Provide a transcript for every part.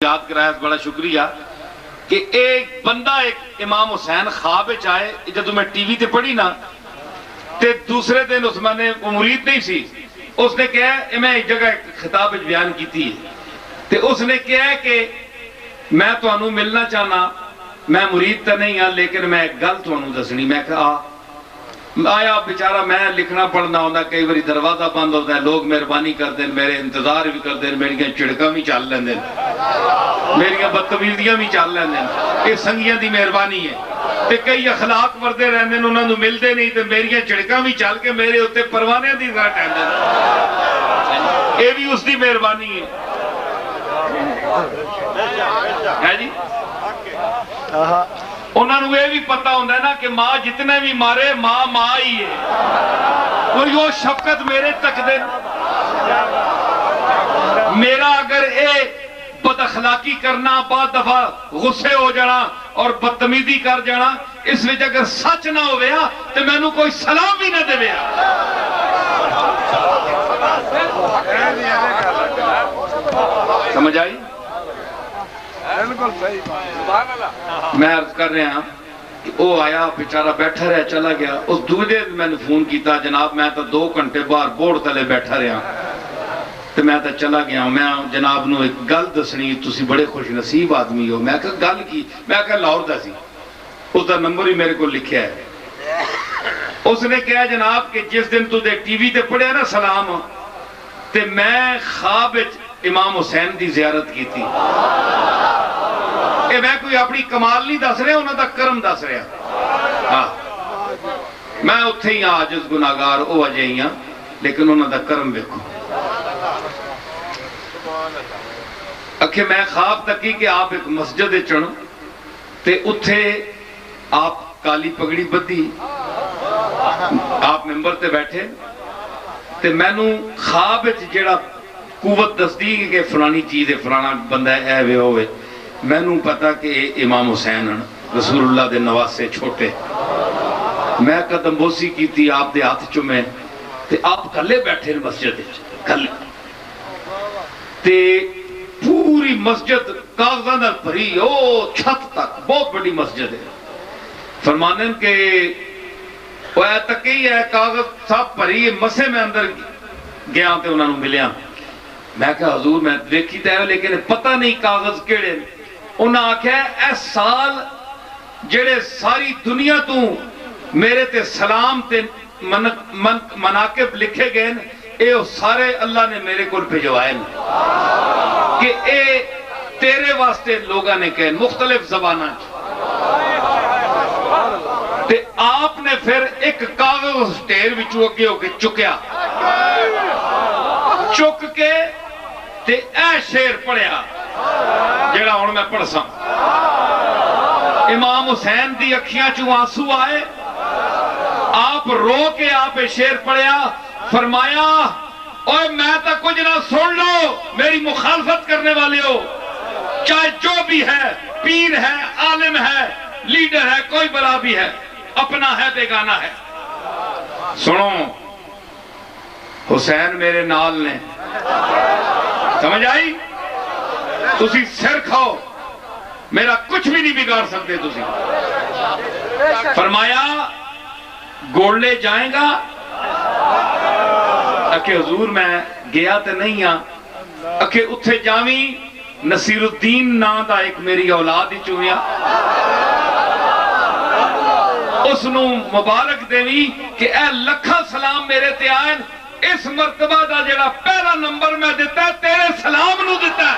یاد کرایا بڑا شکریہ کہ ایک بندہ ایک امام حسین خواب آئے جدو میں ٹی وی تے پڑھی نا تے دوسرے دن اس میں نے مرید نہیں سی اس نے کہا میں ایک جگہ خطاب بیان کی تھی تے اس نے کہا کہ میں تو انہوں ملنا چاہنا میں مرید تا نہیں ہاں لیکن میں ایک گل تو انہوں دسنی میں کہا آیا بیچارہ میں لکھنا پڑھنا ہونا کئی باری دروازہ بند ہوتا ہے لوگ مہربانی کر دیں میرے انتظار بھی کر دیں میری چڑکاں بھی چل لیں دیں میری بدتمیزیاں بھی چل لیں دیں یہ سنگیاں دی مہربانی ہے تے کئی اخلاق وردے رہنے انہوں نے ملتے نہیں تے میری چڑکاں بھی چل کے میرے ہوتے پروانے دی ذات ٹھہر دیں یہ بھی اس دی مہربانی ہے جی انہوں نے یہ بھی پتا ہوتا ہے نا کہ ماں جتنے بھی مارے ماں ماں ہی ہے اور یہ شفقت میرے تک دے میرا اگر اے بد اخلاقی کرنا بعد دفعہ غصے ہو جانا اور بدتمیزی کر جانا اس وجہ اگر سچ نہ ہو گیا تو میں نے کوئی سلام بھی نہ دے گیا سمجھ آئی میں عرض کر رہے ہیں کہ وہ آیا بیچارہ بیٹھا رہا چلا گیا اس دوسرے میں نے فون کیتا جناب میں تو 2 گھنٹے باہر بورڈ تلے بیٹھا رہا تو میں تو چلا گیا میں جناب نو ایک گل دسنی تسی بڑے خوش نصیب آدمی ہو میں کہا گل کی میں کہا لاہور دا سی اس دا نمبر ہی میرے کو لکھیا ہے اس نے کہا جناب کہ جس دن تو دے ٹی وی تے پڑھیا نا سلام تے میں خواب امام حسین دی زیارت کی تھی میں کوئی اپنی کمال نہیں دس رہا انہوں دا کرم دس رہا میں اتھے ہی عاجز گناہگار او وجہ ہی ہاں لیکن انہوں دا کرم دیکھو اکھے میں خواب تکی کہ آپ ایک مسجد چڑھ تے اتھے آپ کالی پگڑی بدھی آپ ممبر تے بیٹھے تے میں نو خواب جیڑا قوت دستی کہ فلانی چیز ہے فلانا بندہ ہے اے وے ہوئے میں نو پتا کہ امام حسین رسول اللہ دے نواسے چھوٹے میں قدم بوسی کی تھی آپ دے ہاتھ چمیں تے آپ کلے بیٹھے مسجد کلے تے پوری مسجد کاغذاں نال بھری او چھت تک بہت بڑی مسجد ہے فرمانن کہ وہ اے تکی ہے کاغذ سب بھری مسے میں اندر گیا تے انہوں نے ملیا میں کہا حضور میں دیکھی تے لیکن پتہ نہیں کاغذ کیڑے انہاں آکھا اے سال جڑے ساری دنیا تو میرے تے سلام تے مناقب لکھے گئے اے سارے اللہ نے میرے کو بھیجوائے کہ اے تیرے واسطے لوگاں نے کہے مختلف زبانہ تے آپ نے پھر ایک کاغذ سٹیر وچوں اگے ہو کے چکیا چک کے تے اے شیر پڑھیا جڑا ہن میں پڑھ سا امام حسین دی اکھیاں چوں آنسو آئے آپ رو کے آپ شیر پڑھیا فرمایا اوے میں تا کچھ نہ سن لو میری مخالفت کرنے والے ہو چاہے جو بھی ہے پیر ہے عالم ہے لیڈر ہے کوئی بلا بھی ہے اپنا ہے بیگانہ ہے سنو حسین میرے نال نے سمجھ آئی تسی سر کھاؤ میرا کچھ بھی نہیں بگاڑ سکتے تسی فرمایا گوڑلے جائیں گا اکھے حضور میں گیا تے نہیں ہاں اکھے اتھے جاویں نصیر الدین نا دا ایک میری اولاد ہی چویا اس نو مبارک دیوی کہ اے لکھا سلام میرے تے آئین اس مرتبہ دا جڑا پہلا نمبر میں دیتا ہے تیرے سلام نو دیتا ہے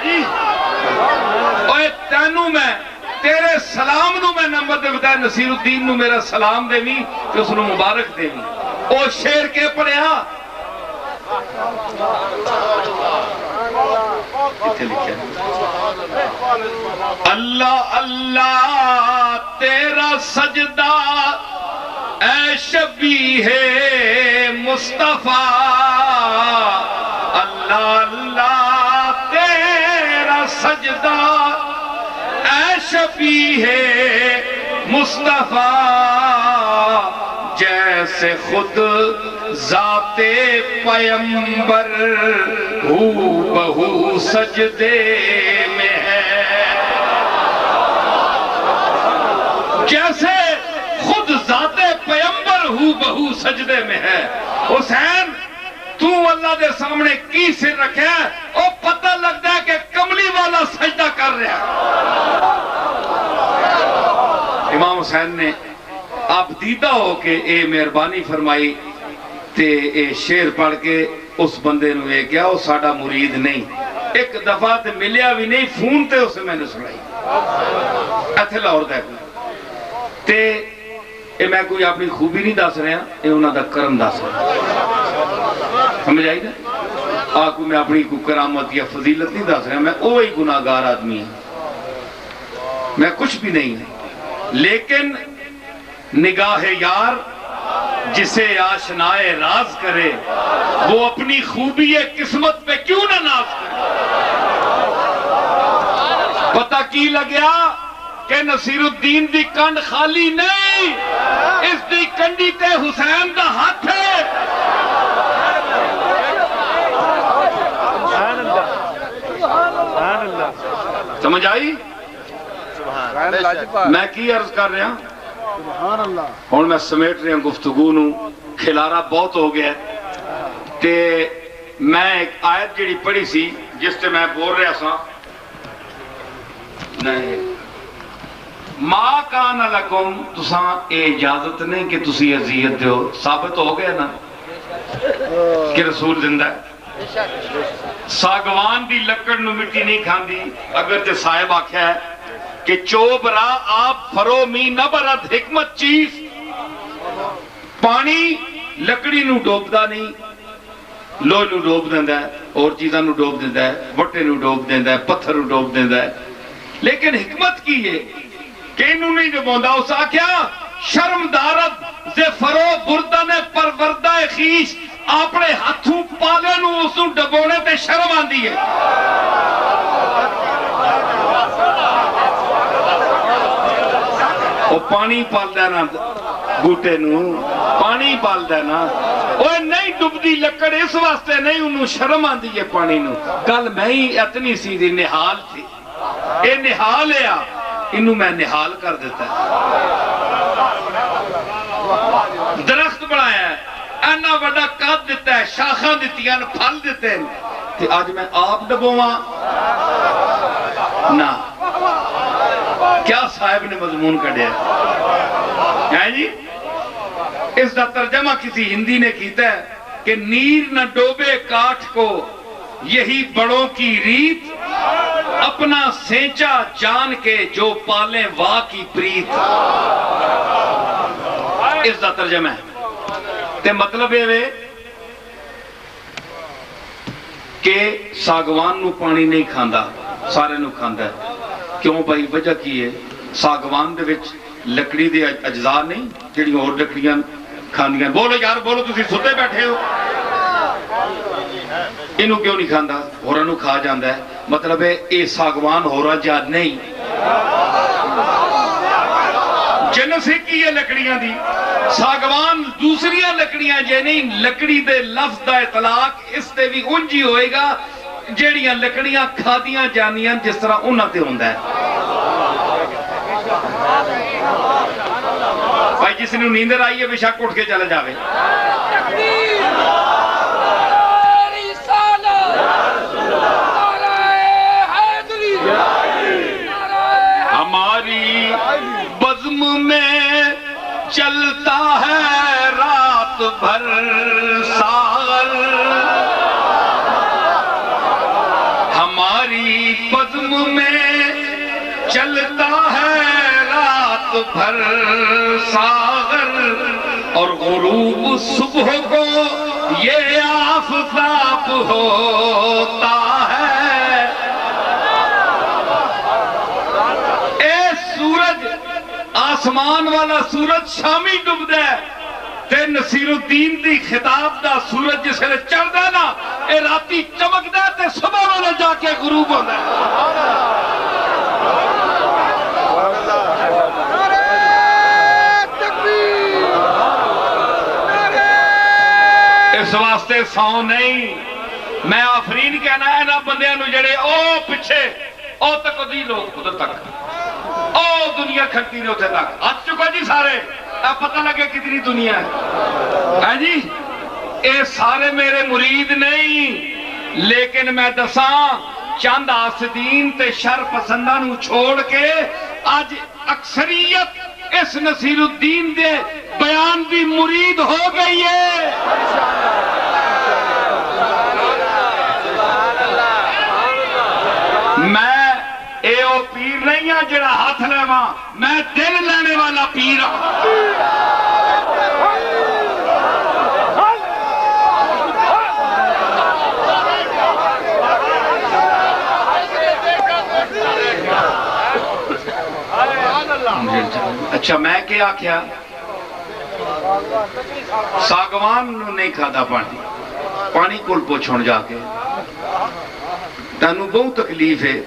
جی اوہ تینوں میں تیرے سلام نو میں نمبر دے بتایا نصیر الدین نو میرا سلام دے بھی کہ اس نو مبارک دے بھی او شیر کے پڑھیا اللہ اللہ تیرا سجدہ اے شبیہ مصطفیٰ اللہ اللہ تیرا سجدہ اے شبیہ مصطفیٰ جیسے خود ذات پیمبر ہو بہو سجدے میں ہے، جیسے خود ذات پیمبر ہو بہو سجدے میں ہے۔ حسین تو اللہ دے سامنے کی سر رکھے اور پتہ لگتا ہے کہ کملی والا سجدہ کر رہا ہے۔ امام حسین نے آپ دیدہ ہو کہ اے مہربانی فرمائی تے اے شعر پڑھ کے اس بندے نو یہ کیا وہ ساڑا مرید نہیں، ایک دفعہ تے ملیا بھی نہیں، فون تے اسے میں نے سنائی ایتھے لاہور دے تے اے میں کوئی اپنی خوبی نہیں دس رہا، اے انہاں دا کرم دس رہا، سمجھ آئی نا؟ آکو میں اپنی کو کرامت یا فضیلت نہیں دس رہا، میں اوہی گناہگار آدمی ہوں، میں کچھ بھی نہیں ہوں، لیکن نگاہ یار جسے آشنائے راز کرے وہ اپنی خوبی قسمت پہ کیوں نہ ناز کرے۔ پتہ کی لگیا کہ نصیر الدین دی کنڈ خالی نہیں، اس دی کنڈی تے حسین دا ہاتھ ہے۔ سمجھ آئی؟ میں کی عرض کر رہا ہوں میں سمیٹ رہا ہوں گفتگو نو، کھلارا بہت ہو گیا تے میں ایک آیت جڑی پڑھی سی جس تے میں بول رہا سا نہیں ما کان لکم، تساں اے اجازت نہیں کہ تسی اذیت دیو، ثابت ہو گیا نا کہ رسول زندہ ہے۔ ساگوان دی لکڑ نو مٹی نہیں کھاندی، اگر تے صاحب آکھیا ہے کہ چوب را آپ فرو می نبرد حکمت چیز، پانی لکڑی نو ڈوبدا نہیں، لوہ نو ڈوب دیندہ ہے، اور چیزاں نو ڈوب دیندہ ہے، وٹے نو ڈوب دیندہ ہے، پتھر نو ڈوب دیندہ ہے، لیکن حکمت کی ہے کہ انہوں نہیں ڈبوندا، اس آکھیا شرم دارد زے فرو بردن پروردہ خیش، اپنے ہاتھوں پالے نو اس نو ڈبونے تے شرم آندی ہے۔ وہ پانی پال دینا بوٹے نو، پانی پال دینا، وہ نہیں ڈبدی لکڑ اس واسطے نہیں، انہوں شرم آندی ہے پانی نو۔ کل میں ہی اتنی سیدھی نحال تھی، اے نحال ہے انہوں میں نحال کر دیتا ہے۔ درخت بڑھایا ہے، اینا وڈا قد دیتا ہے، شاخاں دیتی ہیں، پھل دیتے ہیں، کہ آج میں آپ ڈبوواں نا کیا صاحب نے مضمون کڑیا ہے جی؟ اس کا ترجمہ کسی ہندی نے کیتا ہے کہ نیر نہ ڈوبے کاٹھ کو یہی بڑوں کی ریت، اپنا سینچا جان کے جو پالیں واہ کی پریت۔ اس کا ترجمہ ہے تے مطلب ہے کہ ساگوان نو پانی نہیں کھاندا، سارے نو کھاندا ہے۔ کیوں بھائی؟ وجہ کی ہے؟ ساگوان دے وچ لکڑی دے اجزاء نہیں جڑی اور لکڑیاں کھاندیاں۔ بولو یار بولو، تسی ستے بیٹھے ہو، انہوں کیوں نہیں کھاندا؟ ہوراں نو کھا جاندا ہے۔ مطلب ہے اے ساگوان ہورا جا نہیں، جنس ایک ہی ہے لکڑیاں دی، ساگوان دوسریاں لکڑیاں جے نہیں۔ لکڑی دے لفظ دا اطلاق اس تے بھی انجی ہوئے گا جیڑیاں لکڑیاں کھادیاں جانیاں جس طرح انہاں تے ہوندہ ہے۔ بھائی جس نے نیندر آئی ہے بے شک اٹھ کے چلے جاوے۔ ہماری بزم میں چلتا ہے رات بھر ساغر، ہماری بزم میں چلتا ہے رات بھر ساغر، اور غروب صبح کو یہ آفتاب ہوتا ہے۔ اے سورج، آسمان والا سورج شامی ڈب دے تے نصیر الدین دی خطاب دا سورج جس نے چڑھ دے نا، اے راتی چمک دے تے صبح والا جا کے غروب ہو دے۔ اس واسطے سو نہیں میں آفرین کہنا ہے نا بندیاں نو جڑے او پیچھے او تک دی لوگ ادھر تک او دنیا کھڑتی نے اتنے تک آ چکا جی سارے اب پتہ لگے کتنی دنیا ہے جی اے سارے میرے مرید نہیں لیکن میں دساں چند آسدین تے شر پسندہ نو چھوڑ کے آج اکثریت اس نصیر الدین دے بیان دی مرید ہو گئی ہے میں اے او پیر نہیں ہاں جڑا ہاتھ لے ماں میں دل لینے والا پیر ہوں اچھا میں کیا کیا ساگوان نو نہیں کھادا پانی کل پوچھون جا کے تینوں بہت تکلیف ہے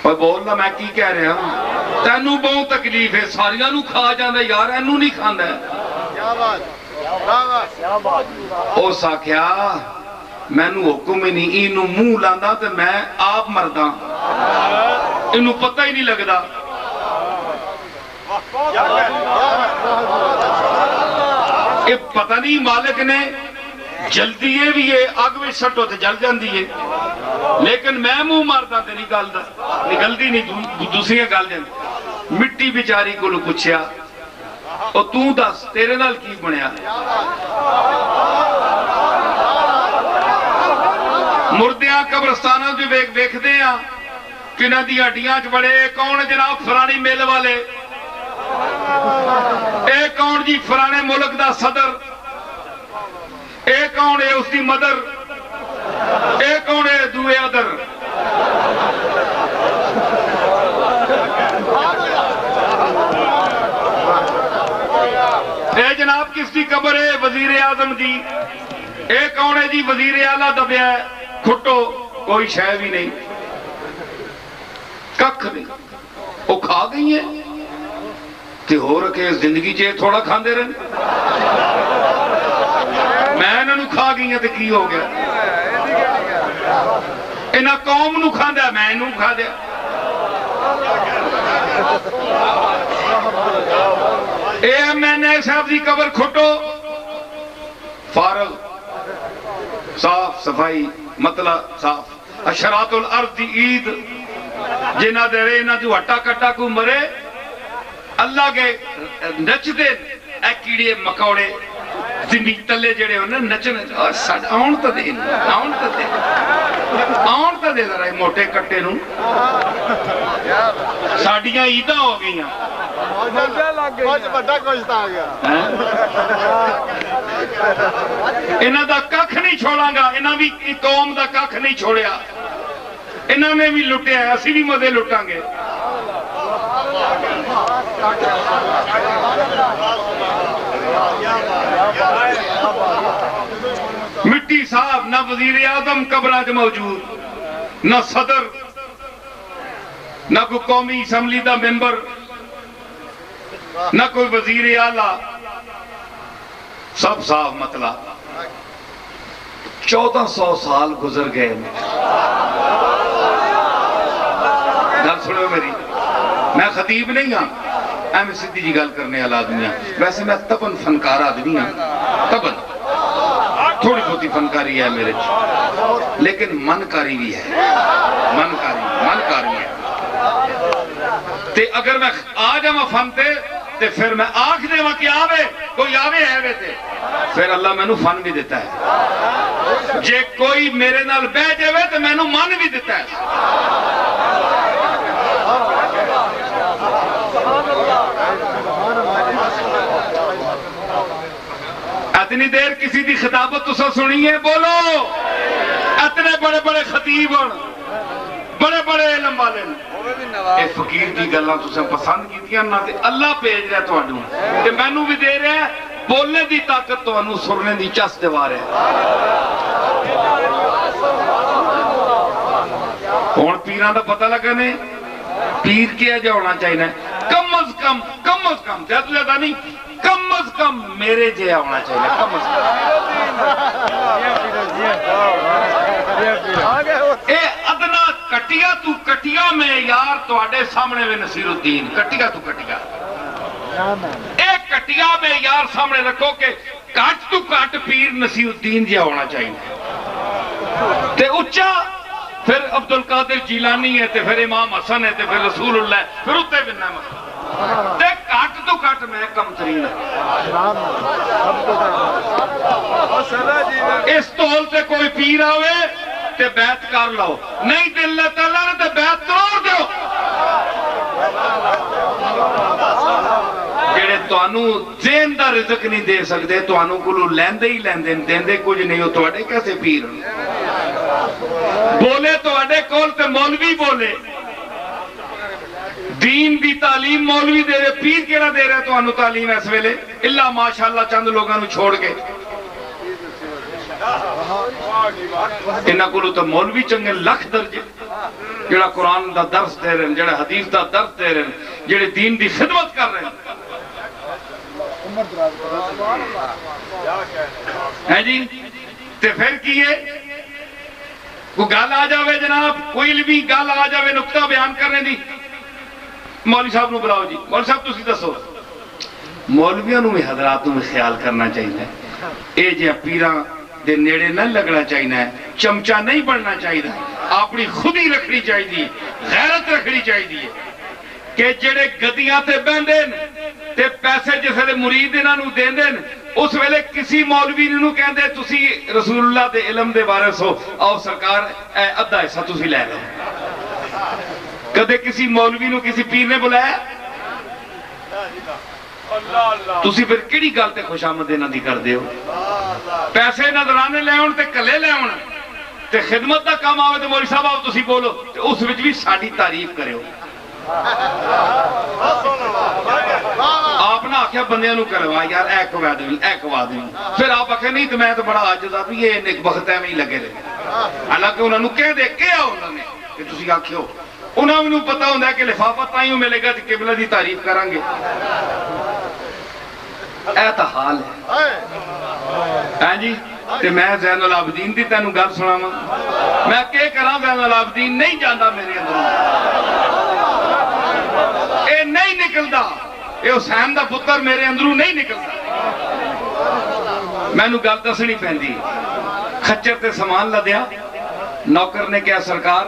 اور بولنا میں کی کہہ رہا ہوں تینوں بہت تکلیف ہے ساریاں نو کھا جاندے یار اینوں نہیں کھاندا او ساکھیا مینوں حکم ہی نہیں اینوں منہ لاندا تے میں آپ مردا انہوں پتہ ہی نہیں لگدا یہ پتہ نہیں مالک نے جلدی ہے بھی یہ آگ میں سٹو تے جل جاندی ہے لیکن میں منہ مارتا تے نکلدی نہیں دوسری گل جاندی مٹی بیچاری کو پوچھیا اور تو دس تیرے نال کی بنیا مردیاں قبرستانہ جو بیک دے ہیں کنہ دی ہڈیاں چ بڑے کون جناب فرانے میل والے اے کون جی فرانے ملک دا صدر اے کون ہے اس دی مدر اے کون ہے دوے ادر اے جناب کس دی قبر ہے وزیر اعظم دی اے کون ہے جی وزیر اعلیٰ دبیا ہے کھٹو کوئی شے بھی نہیں ککھ نہیں وہ کھا گئی ہیں تے ہو رکھے زندگی چے تھوڑا کھاندے رہے میں انہوں کھا گئی ہیں تے کی ہو گیا انہاں قوم نو کھاندیا میں انہوں کھا دیا اے ایم این اے صاحب دی قبر کھٹو فارغ صاف صفائی مطلع صاف اشرات الارض دی عید جنہ دے رہے انہاں جو ہٹا کٹا کو مرے اللہ کے نچ دے اے کیڑے مکوڑے زمین تلے جڑے انہیں نچنے آن تا دے آن تا دے ذرا موٹے کٹے نوں ساڑیاں عیدہ ہو گئی ہیں کچھ بڑا کچھ تا گیا انہاں دا ککھ نہیں چھوڑاں گا انہاں بھی قوم دا ککھ نہیں چھوڑیا انہاں نے بھی لٹیا ہے اسی بھی مزے لٹاں گے مٹی صاحب نہ وزیر اعظم قبراں چ موجود نہ صدر نہ کوئی قومی اسمبلی دا ممبر نہ کوئی وزیر اعلیٰ سب صاف مطلع 1400 سال گزر گئے گل سنو میری میں خطیب نہیں ہاں میں سیدھی جی گل کرنے والا آدمی ہاں ویسے میں تبن فنکار آدمی ہاں تبن تھوڑی بہتی فنکاری ہے میرے لیکن منکاری بھی ہے منکاری ہے تے اگر میں آ جاواں فن تے پھر میں آنکھ دے وہاں کی آوے کوئی آوے ہے وے تے پھر اللہ میں نو فن بھی دیتا ہے جے کوئی میرے نال بہ جاوے تو میں نو من بھی دیتا ہے اتنی دیر کسی دی خطابت تو سنی ہے بولو اتنے بڑے بڑے خطیب بڑے بڑے علم والے اے فقیر دی گلاں تساں پسند کیتیاں نہ تے اللہ بھیج رہا تہاڈوں تے مینوں بھی دے رہا ہے بولنے دی طاقت تہانوں سننے دی چس دیوا رہا ہن پیراں دا پتہ لگا نے پیر کیا جا ہونا چاہیے کم از کم زیادہ نہیں، کم از کم میرے جہا ہونا چاہیے، کم از کم اے ادنا کٹیا تو کٹیا میں یار تواڈے سامنے میں نصیر الدین کٹیا تو کٹیا، ایک کٹیا میں یار سامنے رکھو کہ کٹ تو کٹ پیر نصیر الدین جہا ہونا چاہیے، تے اچھا پھر عبد القادر جیلانی ہے، تے پھر امام حسن ہے، تے پھر رسول اللہ ہے، پھر اتے بننا مطلب تے کٹ تو کٹ میں کم ترین ہے۔ اس طول تے کوئی پیر آوے تے بیعت کر لو، نہیں تے اللہ تعالیٰ نے تے بیعت توڑ دیو۔ جڑے توانو ذہن دا رزق نہیں دے سکتے، توانو کلو لیندے ہی لیندے دیندے کچھ نہیں ہو، توڑے کیسے پیر بولے توڑے کول تے مولوی بولے، دین دی تعلیم مولوی دے رہے، پیر کیڑا دے رہے توانو تعلیم اس ویلے اللہ ماشاءاللہ چند لوگاں نو چھوڑ کے، انہاں کولو تو مولوی چنگے لکھ درجے جڑا قرآن دا درس دے رہے ہیں، جڑا حدیث دا درس دے رہے ہیں، جڑے دین دی خدمت کر رہے ہیں جی۔ تے پھر کیے کوئی گال آ جاوے جناب، کوئی علمی گال آ جاوے نقطہ بیان کرنے دی، مولوی صاحب نو بلاؤ جی، مولوی صاحب تسی دسو۔ مولویاں نو بھی حضرات نو خیال کرنا چاہیے، اے جے پیراں دے نیڑے نہ لگنا چاہیے، چمچہ نہیں بڑھنا چاہیے، اپنی خودی رکھنی چاہیے، غیرت رکھنی چاہیے کہ جڑے گدیاں تے بہندے تے پیسے جسے دے مرید انہاں نو دیندے اس ویلے کسی مولوی نو کہندے تسی رسول اللہ دے علم دے وارث ہو، آؤ سرکار اے ادھا حصہ تسی لے لو۔ کدے کسی مولوی نو کسی پیر نے بلایا؟ تسی پھر کیڑی گل تے خوش آمد انہاں دی کردے ہو؟ پیسے نظرانے لے ہون تے کلے لے ہون تے خدمت دا کام آوے تے مولوی صاحب آؤ تسی بولو تے اس وچ بھی ساڈی تعریف کرے ہو۔ آپ نہ آکھیا بندیاں نو کروا یار اے کوا دیں، پھر آپ آکھے نہیں تو میں تو بڑا عاجز ہوں، یہ نیک بخت ہے میں ہی لگے رہے، حالانکہ انہوں نے کہہ دے کیا انہوں نے کہ تسی آکھیو، انہوں نے پتا ہوندہ ہے کہ لفافہ تائیوں ملے گا کہ قبلہ دی تعریف کریں گے۔ اے تا حال ہے جی، تے میں زین العابدین دی تینوں گل سنا میں کہ کراں، زین العابدین نہیں جاندہ میرے اندروں، اے نہیں نکلدا، اے حسین دا پتر میرے اندروں نہیں نکلدا۔ میں نو گل دسنی پہندی، خچر تے سامان لدیا، نوکر نے کہا سرکار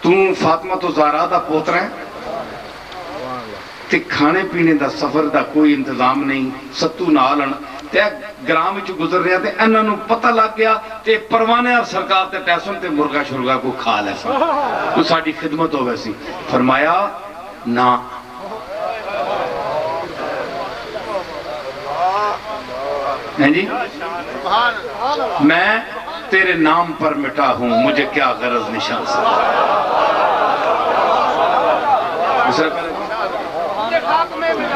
تو فاطمہ تو زہرا دا پوتر ہے تے کھانے پینے دا سفر دا کوئی انتظام نہیں، ستو نالن تے گرام وچ گزر رہا تے انہاں نو پتہ لگ گیا تے پروانے اور سرکار تے پیسوں تے مرغا شرغا کو کھا لے سا، تو ساڈی خدمت ہو ویسی۔ فرمایا نا ہیں جی، میں تیرے نام پر مٹا ہوں، مجھے کیا غرض نشان سے،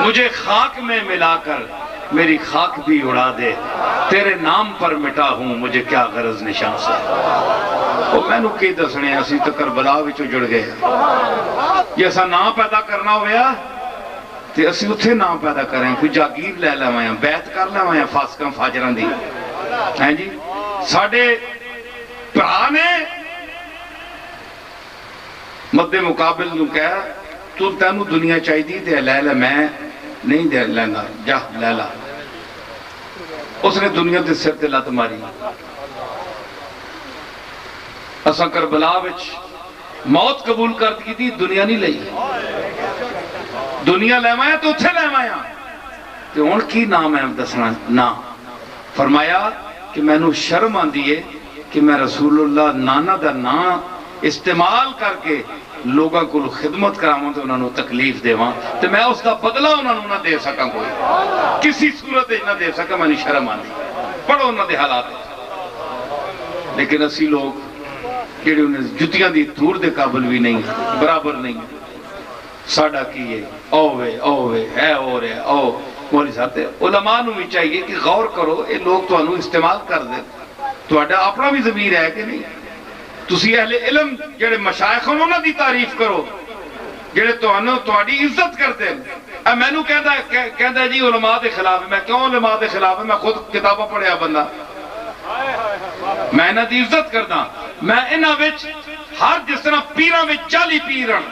مجھے خاک میں ملا کر میری خاک بھی اڑا دے، تیرے نام پر مٹا ہوں، مجھے کیا غرض نشان سے۔ وہ میں نو کی دسنے اسی تو کربلا وچوں جڑ گئے، یہ ایسا نام پیدا کرنا ہویا تے اسی اتھے نام پیدا کریں، کوئی جاگیر لے لے بیعت کر لے فاسقاں فاجران دی، ہیں جی۔ ساڑھے پرا نے مد مقابل نو کہا تو تینو دنیا چاہی دی تے لے لے، میں نہیں دے لینا، جا لے لا۔ اس نے دنیا دے سر تے لات ماری۔ اساں کربلا وچ موت قبول کر دی تھی، دنیا نہیں لئی، دنیا لے مایا تو اتھے لے مایا تے ان کی نام ہے دسنا نا۔ فرمایا کہ میں نو شرم آن دیئے کہ میں رسول اللہ نانا دا نا استعمال کر کے لوگاں کو خدمت کراؤں تو انہوں نے تکلیف دے وہاں تو میں اس دا بدلہ انہوں نے نہ دے سکا، کوئی کسی صورت نہ دے سکا، میں نے شرم آن دی پڑھو انہوں نے حالات۔ لیکن اسی لوگ جڑے انہیں جتیاں دی دور دے قابل بھی نہیں، برابر نہیں، ساڑھا کیے اوے ہے اور ہے او مولی صاحب تے علماء نو بھی چاہیے کہ غور کرو، یہ لوگ تو انہوں استعمال کر دے، تو اپنا بھی ضمیر ہے کہ نہیں؟ تسی اہل علم جڑے مشائخ انہوں نے دی تعریف کرو، جڑے تہاڈی عزت کرتے ہیں. مینوں کہندا جی علماء دے خلاف. میں کیوں علماء دے خلاف؟ میں خود کتاباں پڑھیا بندہ. میں انہاں دی عزت کردا. میں انہاں وچ ہر جس طرح پیراں وچ جعلی پیرن،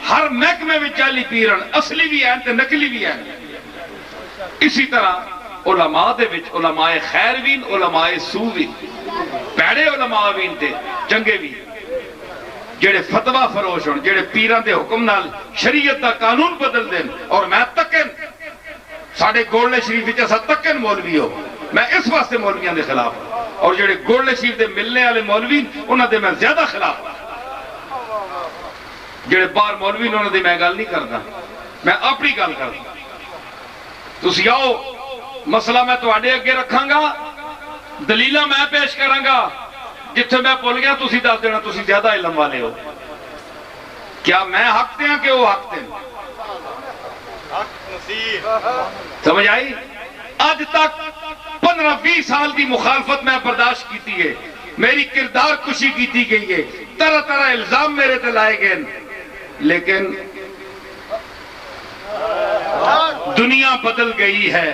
ہر محکمے وچ جعلی پیرن، اصلی بھی ہیں تے نقلی بھی ہیں. اسی طرح علماء دے وچ علماء خیر بھی، علماء سو بھی، پیڑے علماء بھی تے چنگے بھی، جڑے فتویٰ فروش ہون، جڑے پیران دے حکم نال شریعت دا قانون بدل دیں. اور میں تکن ساڑھے گولڈے شریف وچ ایسا تکن مولوی ہو، میں اس واسطے مولویاں دے خلاف ہوں. اور جڑے گولڈے شریف دے ملنے والے مولوی انہاں دے میں زیادہ خلاف ہوں. جڑے باہر مولوی انہاں دے میں گل نہیں کردا، میں اپنی گل کردا. تسی آؤ، مسئلہ میں تواڈے اگے رکھاں گا، دلیلہ میں پیش کراں گا. جتھے میں بھول گیا تسی دس دینا تسی زیادہ علم والے ہو. کیا میں حق دیں کہ وہ حق دیں؟ سمجھ آئی؟ آج تک 15-20 سال کی مخالفت میں برداشت کیتی ہے، میری کردار کشی کیتی گئی ہے، طرح طرح الزام میرے تے لائے گئے، لیکن دنیا بدل گئی ہے.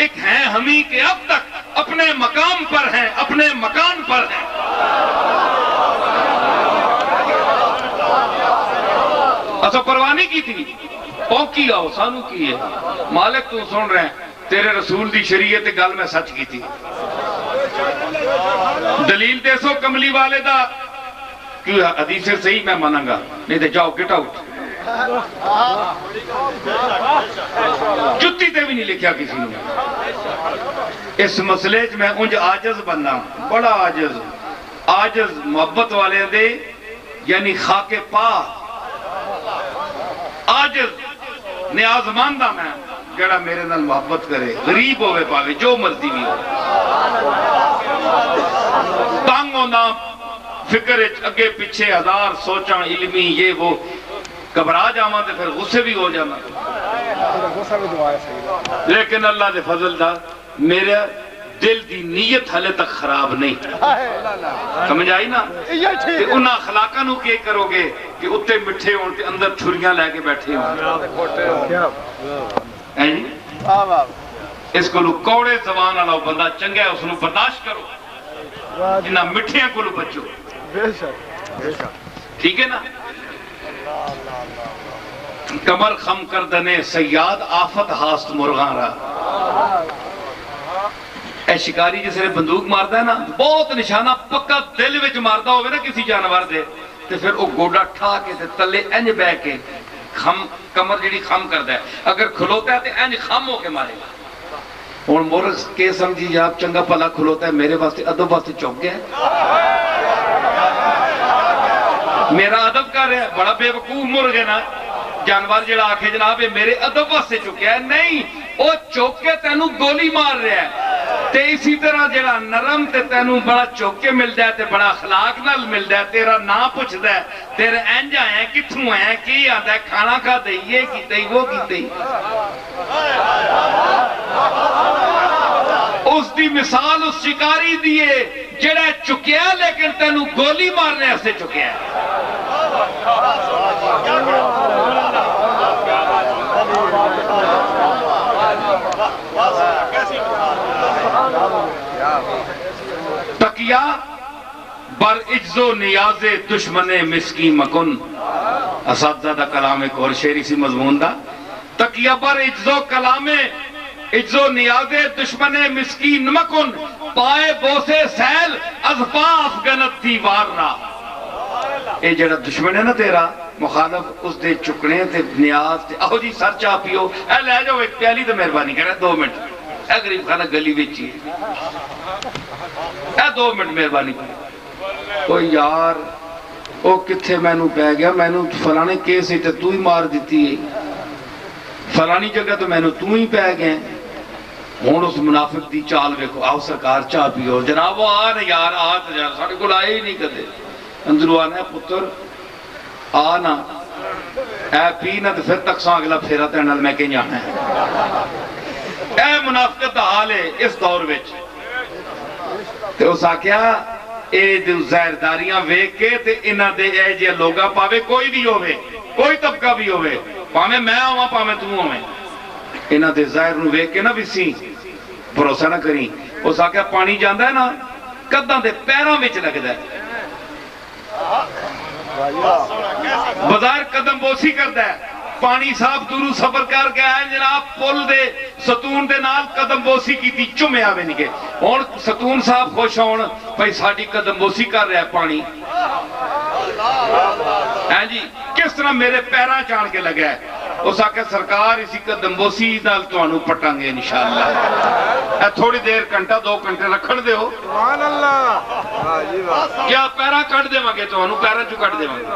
ایک ہیں ہمیں کہ اب تک اپنے مقام پر ہیں، اپنے مکان پر ہیں. اچھا پروانی کی تھی پونکی آؤ سانو کی ہے مالک تو سن رہے ہیں تیرے رسول دی شریعت گل میں سچ کی تھی. دلیل دے سو کملی والے دا کیوں حدیث سے صحیح میں مانوں گا، نہیں تو جاؤ گٹ آؤٹ. جتی تے بھی نہیں لکھیا کسی نے. اس مسئلے میں انج آجز بننا، بڑا آجز محبت والے دے یعنی خاک پا آجز نیاز ماندہ میں جڑا میرے نال محبت کرے، غریب ہوئے پاوے جو مرضی بھی ہو، تنگ ہونا فکر اگے پیچھے ہزار سوچاں علمی یہ وہ، گھبرا جاواں تے پھر غصے بھی ہو جانا. لیکن اللہ دے فضل دا میرے دل دی نیت حلے تک خراب نہیں. سمجھ آئی نا؟ تے انہاں اخلاقاں نو کی کرو گے کہ اتے مٹھے ہون تے اندر چھریاں لے کے بیٹھے ہوں. اس کو کوڑے زبان والا بندہ چنگا ہے، اس نو برداشت کرو، انہاں مٹھیاں کو بچو. ٹھیک ہے نا؟ کمر خم کردنے سیاد آفت ہاست مرغاں را. اے شکاری جس نے بندوق ماردا ہے نا، بہت نشانہ پکا دل وچ ماردا ہوئے نا کسی جانور دے تے پھر وہ گوڑا ٹھا کے تے تلے انج بہ کے کمر جڑی خم کردا ہے، اگر کھلوتا ہے تے انج خم ہو کے مارے گا. ہن مرغ کے سمجھی جا چنگا پلا کھلوتا ہے میرے واسطے ادب واسطے چوک گیا، میرا ادب کر رہا ہے. بڑا بے وقوف مرغ ہے نا جانور جڑا آکھے جناب میرے ادب واسطے چکیا ہے، نہیں وہ چوک کے تینوں گولی مار رہا ہے. تے اسی طرح جڑا نرم تے تینوں بڑا چوک کے ملدا ہے تے بڑا اخلاق نال ملدا ہے، تیرا نام پوچھدا ہے، تیرے انج آئے کتھوں آئے کی آندا ہے، کھانا کھا دے یہ کیتے وہ کیتے. اس دی مثال اس شکاری دیئے جڑا چکیا لیکن تینوں گولی مارنے سے چکیا ہے. تقیہ بر اجز و نیاز دشمن مسکی مکن. اساتذہ کلام ایک اور شعری سی مضمون دا. تقیہ بر اجز و کلام اجز و نیاز دشمن مسکی مکن، پائے بوسے سیل از پا افغنت دیوار را. اے جڑا دشمن ہے نا تیرا مخالف، اس دے چکنے تے نیاز تے آہو جی سر چاہ پیو، اے لے جاؤ ایک پیالی تو مہربانی کرے 2 منٹ، اے غریب خانہ گلی وچی اے 2 منٹ مہربانی کرے. او یار او کتھے میں نو پہ گیا، میں نو فلانے کیس ہی تے تو ہی مار دیتی ہے، فلانی جگہ تو میں نو تو ہی پہ گئے. ہون اس منافق دی چال ویکھو، آؤ سرکار چاہ پیو. جناب وہ آ رہے یار آ تو جا، ساڑھے کو لائے ہی نہیں کدے. اندرو آنا ہے پتر آنا اے پینا تو پھر تک ساں اگلا پھیرا تینال میں کہیں جانا ہے. اے منافقت دا حال ہے اس دور وچ. تے اس آکیا اے دو زہرداریاں ویک کے تے انہ دے اے جے لوگا پاوے کوئی بھی ہوئے کوئی طبقہ بھی ہوئے، پاویں میں ہوں پاویں تو ہوں، انہاں دے ظاہر نو ویکھ کے نہ بھی سی بھروسہ نہ کریں۔ اس آکھیا پانی جاندا ہے نا قداں دے پیراں وچ لگدا ہے، بظاہر قدم بوسی کردا ہے، پانی صاحب دورو سفر کر کے آئے جناب پل دے ستون دے نال قدم بوسی کی تھی چمے آوے نہیں گئے، اور ستون صاحب خوش ہون بھائی ساڑی قدم بوسی کر رہا ہے پانی، جی کس طرح میرے پیراں چان کے لگا ہے۔ اس آکے سرکار اسی قدم بوسی نال تو انہوں پٹاں گے انشاءاللہ، تھوڑی دیر گھنٹہ 2 گھنٹے رکھن دے ہو، سبحان اللہ، کیا پیراں کٹ دے مانگے تو انہوں پیراں چو کٹ دے مانگے،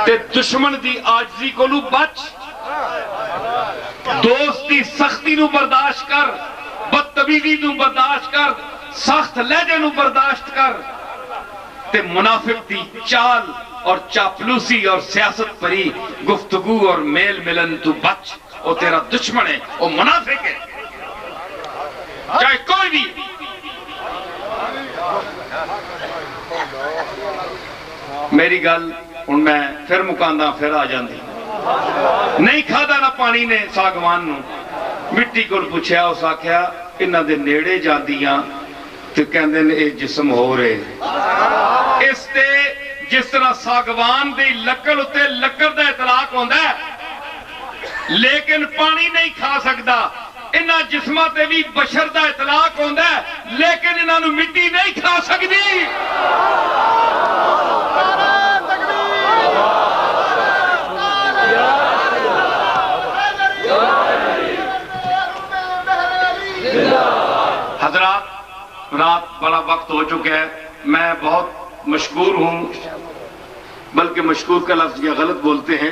تے دشمن دی آجزی کو لو بچ، دوست دی سختی نو برداشت کر، بدتمیزی نو برداشت کر، سخت لہجے نو برداشت کر، تے منافق دی چال اور چاپلوسی اور سیاست پری گفتگو اور میل ملن تو بچ، وہ تیرا دشمن ہے، وہ منافق ہے، چاہے کوئی بھی۔ میری گل ان میں پھر مکاندہ پھر آ جاندی، نہیں کھادا نہ پانی نے ساگوان نو، مٹی کو پوچھیا اس آکھیا انہاں دے نیڑے جاندیاں تو کہندے نے اے جسم ہو رہے، اس تے جس طرح ساگوان دی لکڑ اتے لکڑ دا اطلاق ہوندا ہے لیکن پانی نہیں کھا سکدا، انہاں جسمہ تے بھی بشر دا اطلاق ہوندا ہے لیکن انہاں نو مٹی نہیں کھا سکدی۔ حضرات رات بڑا وقت ہو چکا ہے، میں بہت مشکور ہوں، بلکہ مشکور کا لفظ یہ غلط بولتے ہیں،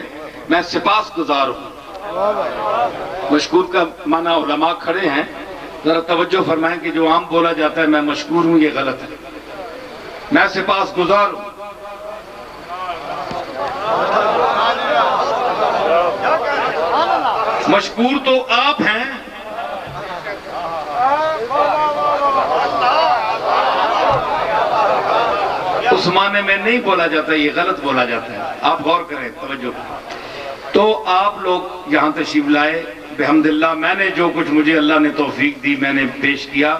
میں سپاس گزار ہوں۔ مشکور کا معنی علماء کھڑے ہیں، ذرا توجہ فرمائیں کہ جو عام بولا جاتا ہے میں مشکور ہوں یہ غلط ہے، میں سپاس گزار ہوں۔ مشکور تو آپ ہیں، اس معنی میں نہیں بولا جاتا، یہ غلط بولا جاتا ہے، آپ غور کریں توجہ۔ تو آپ لوگ یہاں تشریف لائے، بحمداللہ میں نے جو کچھ مجھے اللہ نے توفیق دی میں نے پیش کیا۔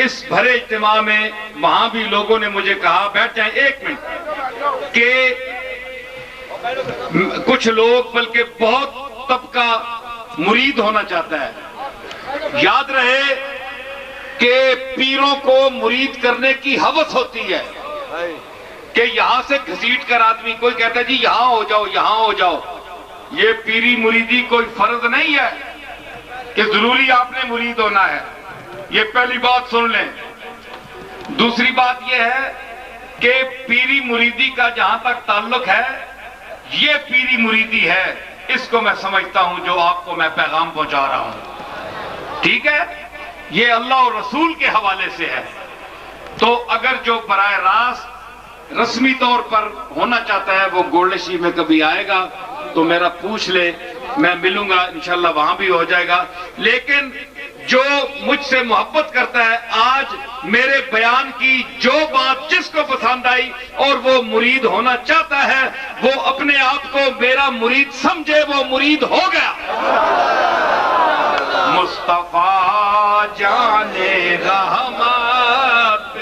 اس بھرے اجتماع میں وہاں بھی لوگوں نے مجھے کہا بیٹھ جائیں 1 منٹ، کہ کچھ لوگ بلکہ بہت طبقہ مرید ہونا چاہتا ہے، یاد رہے کہ پیروں کو مرید کرنے کی ہوس ہوتی ہے کہ یہاں سے گھسیٹ کر آدمی کوئی کہتا ہے جی یہاں ہو جاؤ یہاں ہو جاؤ، یہ پیری مریدی کوئی فرض نہیں ہے کہ ضروری آپ نے مرید ہونا ہے، یہ پہلی بات سن لیں۔ دوسری بات یہ ہے کہ پیری مریدی کا جہاں تک تعلق ہے یہ پیری مریدی ہے، اس کو میں سمجھتا ہوں جو آپ کو میں پیغام پہنچا رہا ہوں، ٹھیک ہے؟ یہ اللہ اور رسول کے حوالے سے ہے، تو اگر جو براہ راست رسمی طور پر ہونا چاہتا ہے وہ گولڈ شیف میں کبھی آئے گا تو میرا پوچھ لے، میں ملوں گا انشاءاللہ وہاں بھی ہو جائے گا۔ لیکن جو مجھ سے محبت کرتا ہے آج میرے بیان کی جو بات جس کو پسند آئی اور وہ مرید ہونا چاہتا ہے وہ اپنے آپ کو میرا مرید سمجھے، وہ مرید ہو گیا۔ مصطفیٰ جانے رحمت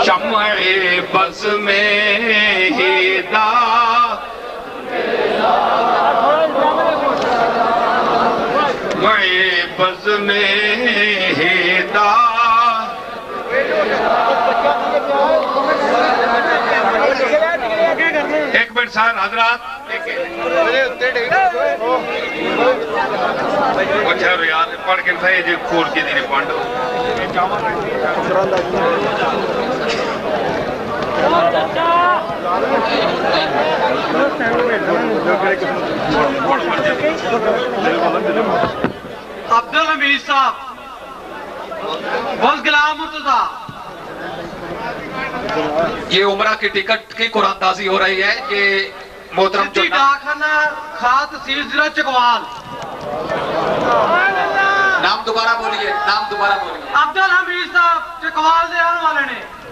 شمع بز میں ہدایت، شمع بز میں ہدایت، ایک منٹ سار حضرات اچھا یاد پڑھ کے تھا یہ جو کھول کے دینے پانڈو عبدالحمید صاحب بس غلام مرتضیٰ، یہ عمرہ کی ٹکٹ کی قرآن دازی ہو رہی ہے، یہ محترم جو ڈاکخانہ خاص تحصیل ضلع چکوال، نام دوبارہ بولیے، نام دوبارہ بولیے۔ عبدالحمید صاحب چکوال دے آنے والے نے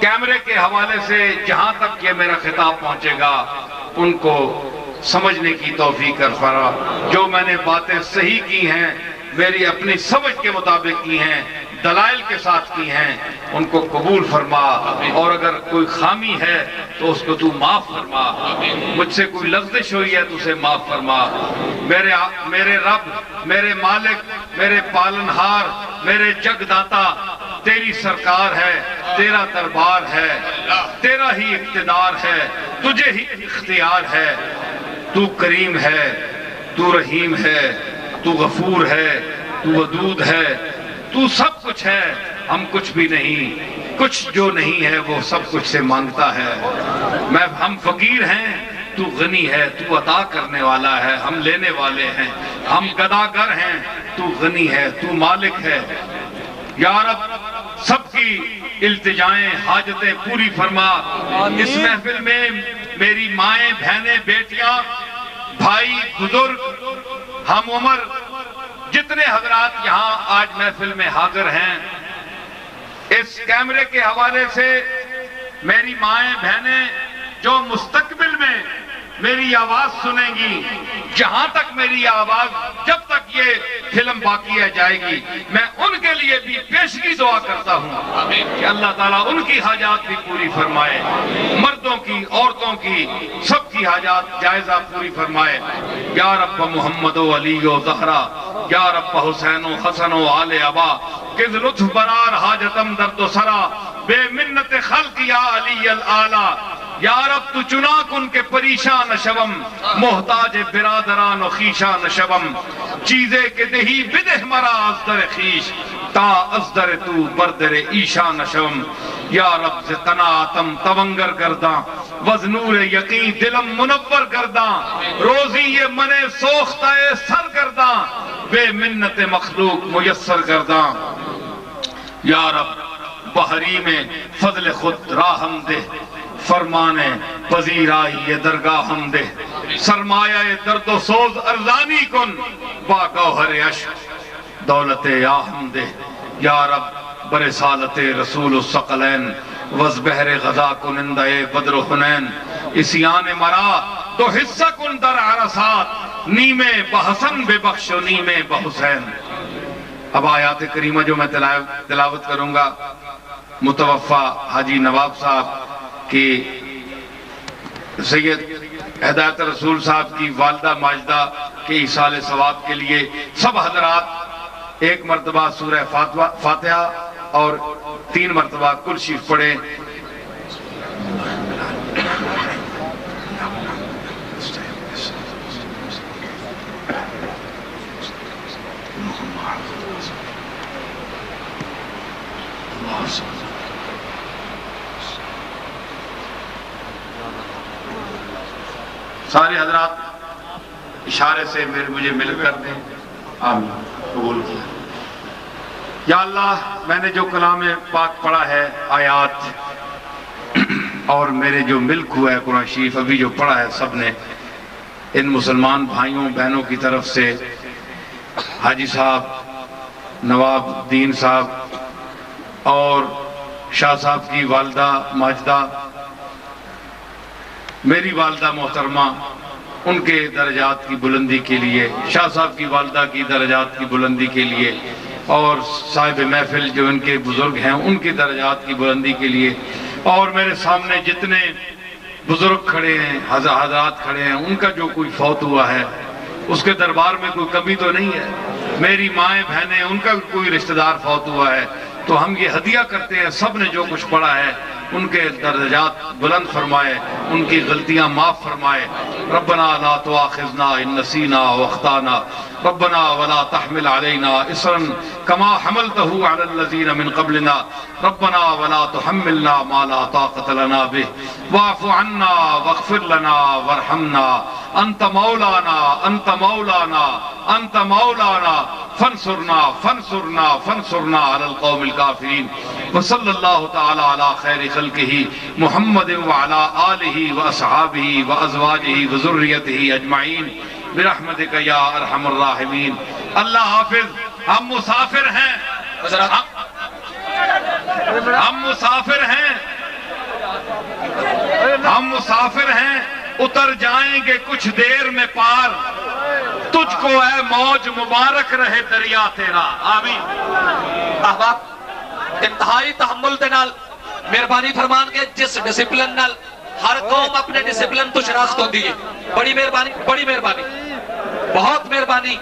کیمرے کے حوالے سے جہاں تک یہ میرا خطاب پہنچے گا ان کو سمجھنے کی توفیق کر فرما۔ جو میں نے باتیں صحیح کی ہیں میری اپنی سمجھ کے مطابق کی ہیں، دلائل کے ساتھ کی ہیں، ان کو قبول فرما، اور اگر کوئی خامی ہے تو اس کو تو معاف فرما، مجھ سے کوئی لغزش ہوئی ہے تو اسے معاف فرما۔ میرے رب، میرے مالک، میرے پالنہار، میرے جگ داتا تیری سرکار ہے، تیرا دربار ہے، تیرا ہی اقتدار ہے، تجھے ہی اختیار ہے۔ تو کریم ہے، تو رحیم ہے، تو غفور ہے، تو ودود ہے، تو سب کچھ ہے، ہم کچھ بھی نہیں، کچھ جو نہیں ہے وہ سب کچھ سے مانگتا ہے۔ ہم فقیر ہیں، تو غنی ہے، تو عطا کرنے والا ہے، ہم لینے والے ہیں، ہم گداگر ہیں، تو غنی ہے، تو مالک ہے۔ یا رب سب کی التجائیں حاجتیں پوری فرما۔ اس محفل میں میری مائیں، بہنیں، بیٹیاں، بھائی، بزرگ، ہم عمر، جتنے حضرات یہاں آج محفل میں حاضر ہیں، اس کیمرے کے حوالے سے میری مائیں، بہنیں جو مستقبل میں میری آواز سنیں گی، جہاں تک میری آواز، جب تک یہ فلم باقی ہے جائے گی، میں ان کے لیے بھی پیشگی دعا کرتا ہوں کہ اللہ تعالیٰ ان کی حاجات بھی پوری فرمائے، مردوں کی، عورتوں کی، سب کی حاجات جائزہ پوری فرمائے۔ یا رب محمد و علی و زہرا، یا رب حسین و حسن و آل ابا، کز لطف برار حاجتم درد و سرا، بے منت خلق یا علی العالی۔ یا رب تو چنا کن کے پریشان شوم، محتاج برادران و خیشان شوم، چیزے کے دہی بدہ مرا ازدر خیش، تا ازدر تو بردر ایشان شوم۔ یا رب سے قناعتم تونگر گرداں، وزنور یقین دلم منور گرداں، روزی یہ من سوختہ سر گرداں، بے منت مخلوق میسر گرداں۔ یا رب بحری میں فضل خود راہم دے، فرمانے پذیرائی یہ درگاہ ہم دے، سرمایہ درد و سوز ارزانی کن، با گوہر عشق دولت یا ہم دے۔ یا رب برسالت رسول الثقلین، وز بحر غزا کنندہ بدر و حنین، اسیان مرا تو حصہ کن در عرصات، نیمے بحسن بے بخش و نیمے بحسین۔ اب آیات کریمہ جو میں تلاوت کروں گا، متوفہ حاجی نواب صاحب کی سید ہدایت رسول صاحب کی والدہ ماجدہ کے ایصال ثواب کے لیے سب حضرات ایک مرتبہ سورہ فاتحہ اور 3 مرتبہ کل شریف پڑھیں۔ سارے حضرات اشارے سے مجھے مل کر دیں، آمین، قبول کیا۔ یا اللہ میں نے جو کلام پاک پڑھا ہے، آیات اور میرے جو ملک ہوا ہے قرآن شریف ابھی جو پڑھا ہے سب نے، ان مسلمان بھائیوں بہنوں کی طرف سے حاجی صاحب، نواب الدین صاحب اور شاہ صاحب کی والدہ ماجدہ، میری والدہ محترمہ، ان کے درجات کی بلندی کے لیے، شاہ صاحب کی والدہ کی درجات کی بلندی کے لیے، اور صاحب محفل جو ان کے بزرگ ہیں ان کی درجات کی بلندی کے لیے، اور میرے سامنے جتنے بزرگ کھڑے ہیں، حضرات کھڑے ہیں، ان کا جو کوئی فوت ہوا ہے اس کے دربار میں کوئی کمی تو نہیں ہے۔ میری مائیں بہنیں، ان کا کوئی رشتہ دار فوت ہوا ہے تو ہم یہ ہدیہ کرتے ہیں، سب نے جو کچھ پڑھا ہے ان کے درجات بلند فرمائے، ان کی غلطیاں معاف فرمائے۔ ربنا لا تؤاخذنا ان نسینا واخطانا، ربنا ولا تحمل علينا اصرا كما حملته على الذين من قبلنا، ربنا ولا تحملنا ما لا طاقة لنا به، واعف عنا واغفر لنا وارحمنا، انت مولانا انت مولانا انت مولانا، فانصرنا فانصرنا فانصرنا على القوم الكافرين۔ وصلی اللہ تعالی علی خیر خلقہ محمد وعلی آلہ واصحابہ وازواجہ وذریتہ اجمعین برحمتک یا ارحم الراحمین۔ اللہ حافظ، ہم مسافر ہیں، ہم مسافر ہیں، ہم مسافر ہیں اتر جائیں گے کچھ دیر میں پار، تجھ کو اے موج مبارک رہے دریا تیرا، آمین۔ احباب انتہائی تحمل دے نال مہربانی فرمان کے جس ڈسپلن نال ہر قوم اپنے ڈسپلن تو شناخت ہوندی ہے، بڑی مہربانی بہت مہربانی۔